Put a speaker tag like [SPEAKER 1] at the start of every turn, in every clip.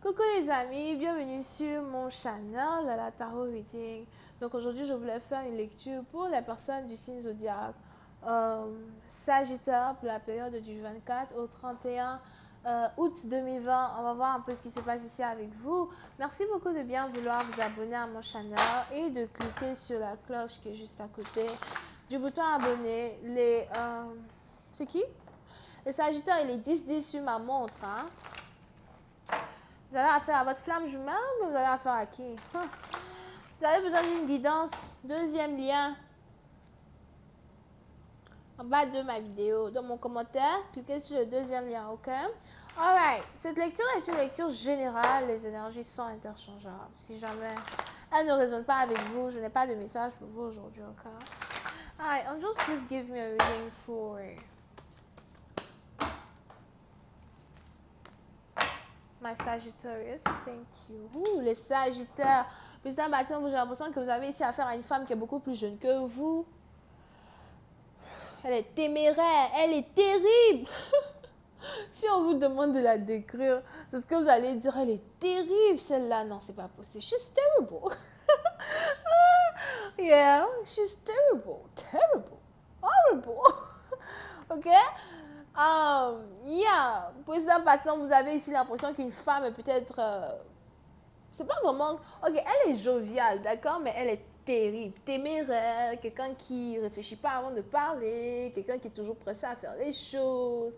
[SPEAKER 1] Coucou les amis, bienvenue sur mon channel de la Tarot Reading. Donc aujourd'hui, je voulais faire une lecture pour les personnes du signe zodiaque Sagittaire pour la période du 24 au 31 août 2020. On va voir un peu ce qui se passe ici avec vous. Merci beaucoup de bien vouloir vous abonner à mon channel et de cliquer sur la cloche qui est juste à côté du bouton abonner. C'est qui? Les Sagittaires, il est 10-10 sur ma montre, hein. Vous avez affaire à votre flamme jumelle ou vous avez affaire à qui? Vous avez besoin d'une guidance, deuxième lien en bas de ma vidéo, dans mon commentaire, cliquez sur le deuxième lien, ok? Alright, cette lecture est une lecture générale, les énergies sont interchangeables. Si jamais elle ne résonne pas avec vous, je n'ai pas de message pour vous aujourd'hui, ok? Alright, angels, please give me a reading for my Sagittarius, thank you. Ouh, les Sagittaires. Président Bâtiment, j'ai l'impression que vous avez ici affaire à une femme qui est beaucoup plus jeune que vous. Elle est téméraire, elle est terrible. Si on vous demande de la décrire, c'est ce que vous allez dire, elle est terrible celle-là. Non, c'est pas possible. She's terrible. Yeah, she's terrible. Terrible. Horrible. Ok? Yeah. Président Patient, vous avez ici l'impression qu'une femme est peut-être... c'est pas vraiment... Ok, elle est joviale, d'accord? Mais elle est terrible, téméraire, quelqu'un qui réfléchit pas avant de parler, quelqu'un qui est toujours pressé à faire les choses.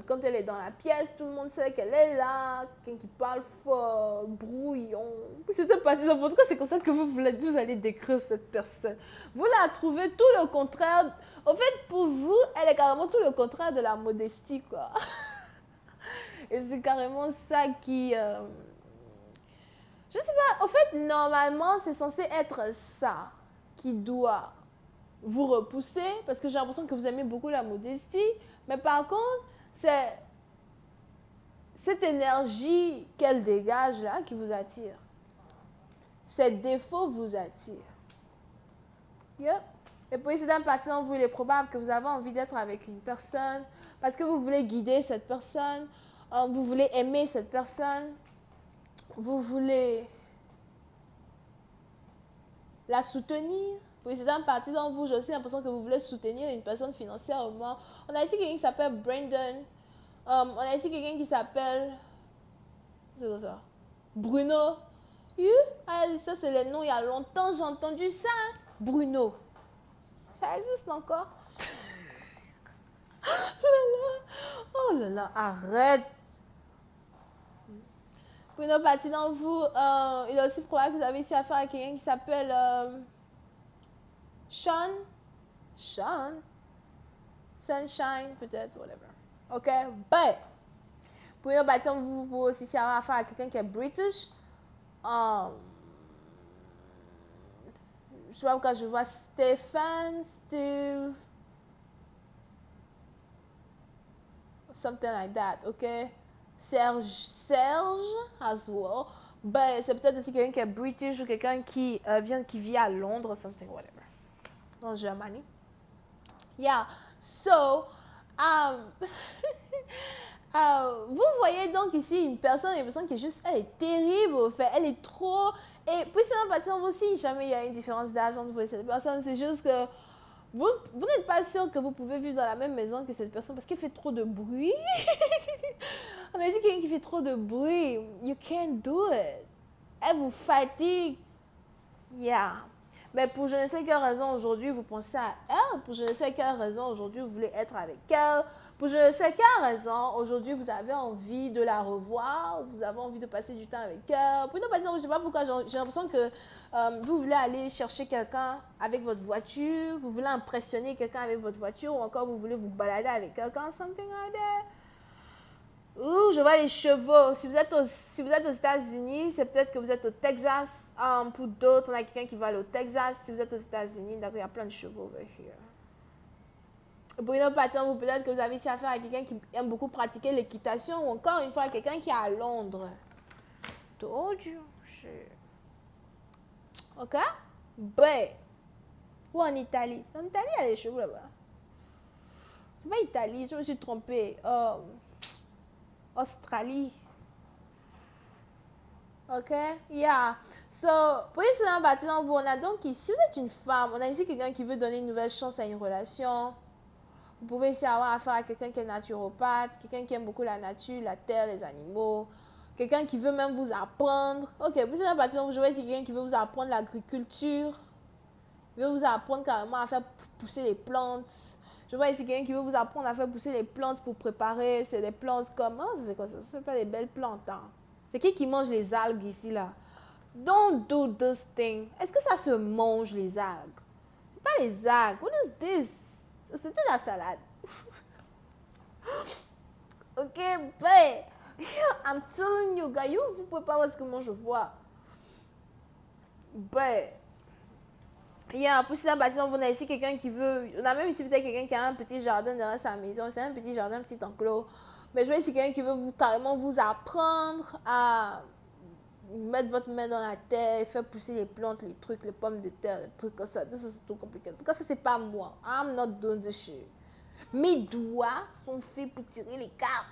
[SPEAKER 1] Quand elle est dans la pièce, tout le monde sait qu'elle est là, quelqu'un qui parle fort, brouillon. C'était pas ça. En tout cas, c'est comme ça que vous allez décrire cette personne. Vous la trouvez tout le contraire. En fait, pour vous, elle est carrément tout le contraire de la modestie, quoi. Et c'est carrément ça qui... je sais pas, en fait, normalement, c'est censé être ça qui doit vous repousser, parce que j'ai l'impression que vous aimez beaucoup la modestie, mais par contre, c'est cette énergie qu'elle dégage là qui vous attire. Ses défauts vous attirent. Yep. Et pour essayer d'un parti en vous, il est probable que vous avez envie d'être avec une personne, parce que vous voulez guider cette personne, vous voulez aimer cette personne, vous voulez la soutenir. Pour essayer d'un parti dans vous, j'ai aussi l'impression que vous voulez soutenir une personne financièrement. On a ici quelqu'un qui s'appelle Brandon. On a ici quelqu'un qui s'appelle... C'est quoi ça? Bruno. Ah, ça, c'est le nom. Il y a longtemps, j'ai entendu ça. Bruno. Ça existe encore? Oh là là, arrête. Bruno parti dans vous. Il est aussi probable que vous avez ici affaire à quelqu'un qui s'appelle Sean. Sean. Sunshine, peut-être, whatever. Ok, but Bruno parti dans vous pour aussi avoir affaire à quelqu'un qui est British. Je sais pas pourquoi je vois Stéphane, Steve, something like that, ok? Serge as well. Ben, c'est peut-être aussi quelqu'un qui est British ou quelqu'un qui vit à Londres, something, whatever. En Germanie. Yeah. So, vous voyez donc ici une personne qui est juste, elle est terrible, au fait, elle est trop... Et puis c'est un patient aussi, jamais il y a une différence d'âge entre vous et cette personne, c'est juste que vous n'êtes pas sûr que vous pouvez vivre dans la même maison que cette personne parce qu'elle fait trop de bruit. On a dit quelqu'un qui fait trop de bruit, you can't do it. Elle vous fatigue. Yeah. Mais pour je ne sais quelle raison aujourd'hui vous pensez à elle, pour je ne sais quelle raison aujourd'hui vous voulez être avec elle, pour je ne sais quelle raison aujourd'hui vous avez envie de la revoir, vous avez envie de passer du temps avec elle. Pour ne pas dire, je ne sais pas pourquoi, j'ai l'impression que vous voulez aller chercher quelqu'un avec votre voiture, vous voulez impressionner quelqu'un avec votre voiture ou encore vous voulez vous balader avec quelqu'un, something like that. Ouh, je vois les chevaux. Si vous êtes aux États-Unis, c'est peut-être que vous êtes au Texas. Pour d'autres, on a quelqu'un qui va aller au Texas. Si vous êtes aux États-Unis, d'accord, il y a plein de chevaux over here. Pour une autre partie, peut-être que vous avez ici affaire à quelqu'un qui aime beaucoup pratiquer l'équitation ou encore une fois quelqu'un qui est à Londres. Told you. Ok? Ben. Ou en Italie. En Italie, il y a des chevaux là-bas. C'est pas Italie, je me suis trompée. Australie. Ok? Yeah. So, pour y cela, maintenant, vous, on a donc ici, vous êtes une femme, on a ici quelqu'un qui veut donner une nouvelle chance à une relation. Vous pouvez ici avoir affaire à quelqu'un qui est naturopathe, quelqu'un qui aime beaucoup la nature, la terre, les animaux, quelqu'un qui veut même vous apprendre. Ok, pour cela, maintenant, je vois ici quelqu'un qui veut vous apprendre l'agriculture, il veut vous apprendre carrément à faire pousser les plantes. Je vois ici quelqu'un qui veut vous apprendre à faire pousser les plantes pour préparer. C'est des plantes comme... Oh, c'est quoi ça? C'est pas des belles plantes. Hein. C'est qui mange les algues ici, là? Don't do this thing. Est-ce que ça se mange, les algues? Pas les algues. What is this? C'était la salade. Ok, but... I'm telling you, gars, vous pouvez pas voir ce que moi je vois. But... Yeah, pour ça, bâtiment, on a ici quelqu'un qui veut. On a même ici peut-être quelqu'un qui a un petit jardin dans sa maison. C'est un petit jardin, un petit enclos. Mais je vois ici quelqu'un qui veut carrément vous apprendre à mettre votre main dans la terre, faire pousser les plantes, les trucs, les pommes de terre, les trucs comme ça. Ça, c'est tout compliqué. En tout cas, ça, c'est pas moi. I'm not doing this shit. Mes doigts sont faits pour tirer les cartes.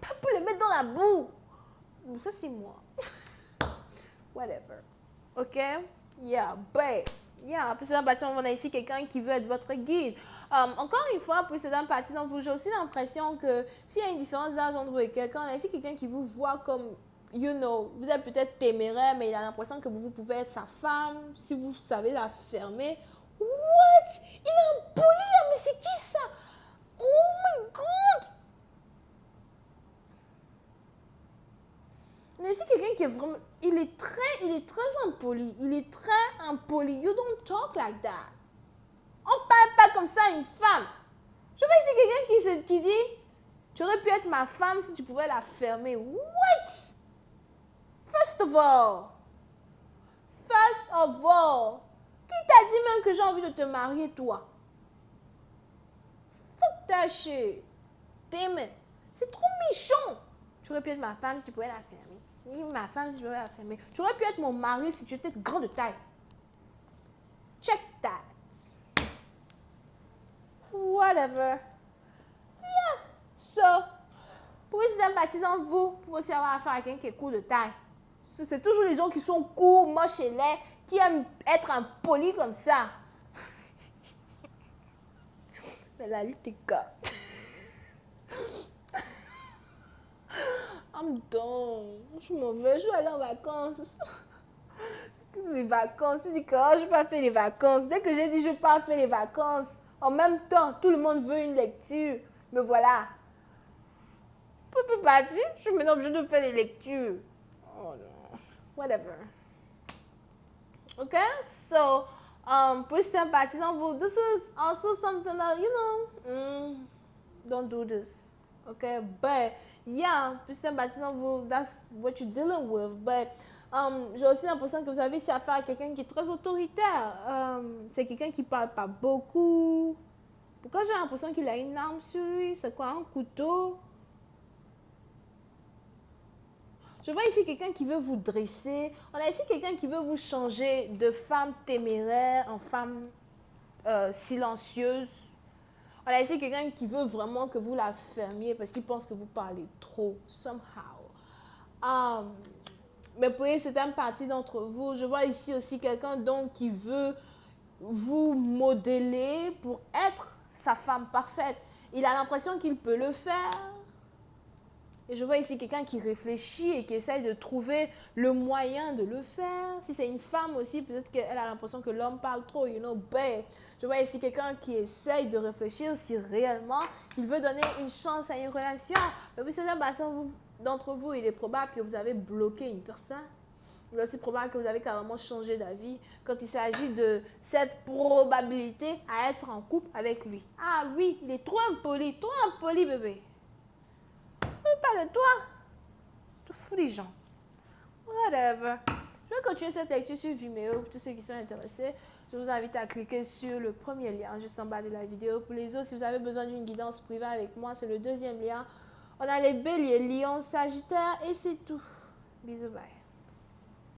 [SPEAKER 1] Pas pour les mettre dans la boue. Ça, c'est moi. Whatever. Ok? Yeah, but, yeah, précédent parti, on a ici quelqu'un qui veut être votre guide. Encore une fois, précédent parti, donc j'ai aussi l'impression que s'il y a une différence d'âge entre vous et quelqu'un, on a ici quelqu'un qui vous voit comme, you know, vous êtes peut-être téméraire, mais il a l'impression que vous pouvez être sa femme, si vous savez la fermer. What? Il est un polygame, mais c'est qui ça? Oh my God! Mais c'est quelqu'un qui est vraiment... Il est très impoli. Il est très impoli. You don't talk like that. On parle pas comme ça à une femme. Je vois ici quelqu'un qui dit, tu aurais pu être ma femme si tu pouvais la fermer. What? First of all. Qui t'a dit même que j'ai envie de te marier, toi? Fuck that shit. Damn it. C'est trop méchant. Tu aurais pu être ma femme si tu pouvais la fermer. Oui, ma femme, si tu pouvais la fermer. Tu aurais pu être mon mari si tu étais grand de taille. Check that. Whatever. Yeah. So, pour essayer d'empathie dans vous, pour aussi avoir affaire à quelqu'un qui est court de taille. C'est toujours les gens qui sont courts, moches et laids, qui aiment être impolis comme ça. Mais la lutte est gars. I'm done. Je suis mauvaise. Je vais aller en vacances. Les vacances. Je dis que je ne vais pas faire les vacances. Dès que j'ai dit je ne vais pas faire les vacances, en même temps, tout le monde veut une lecture. Me voilà. Je peux pas dire. Je suis maintenant obligée de faire des lectures. Oh non. Whatever. Okay? So, pour step back, this is also something that, don't do this. Okay? But, yeah, pour step back, that's what you're dealing with. But, j'ai aussi l'impression que vous avez ici affaire à quelqu'un qui est très autoritaire. C'est quelqu'un qui parle pas beaucoup. Pourquoi j'ai l'impression qu'il a une arme sur lui? C'est quoi, un couteau? Je vois ici quelqu'un qui veut vous dresser. On a ici quelqu'un qui veut vous changer de femme téméraire en femme silencieuse. On a ici quelqu'un qui veut vraiment que vous la fermiez parce qu'il pense que vous parlez trop, somehow. Mais pour certaines parties d'entre vous, je vois ici aussi quelqu'un donc qui veut vous modeler pour être sa femme parfaite. Il a l'impression qu'il peut le faire. Et je vois ici quelqu'un qui réfléchit et qui essaye de trouver le moyen de le faire. Si c'est une femme aussi, peut-être qu'elle a l'impression que l'homme parle trop, but je vois ici quelqu'un qui essaye de réfléchir si réellement il veut donner une chance à une relation. Mais vous savez, d'entre vous, il est probable que vous avez bloqué une personne. Il est aussi probable que vous avez carrément changé d'avis quand il s'agit de cette probabilité à être en couple avec lui. Ah oui, il est trop impoli, bébé. Pas de toi. Tu fous les gens. Whatever. Je vais continuer cette lecture sur Vimeo. Pour tous ceux qui sont intéressés, je vous invite à cliquer sur le premier lien juste en bas de la vidéo. Pour les autres, si vous avez besoin d'une guidance privée avec moi, c'est le deuxième lien. On a les béliers, lions, sagittaires et c'est tout. Bisous, bye.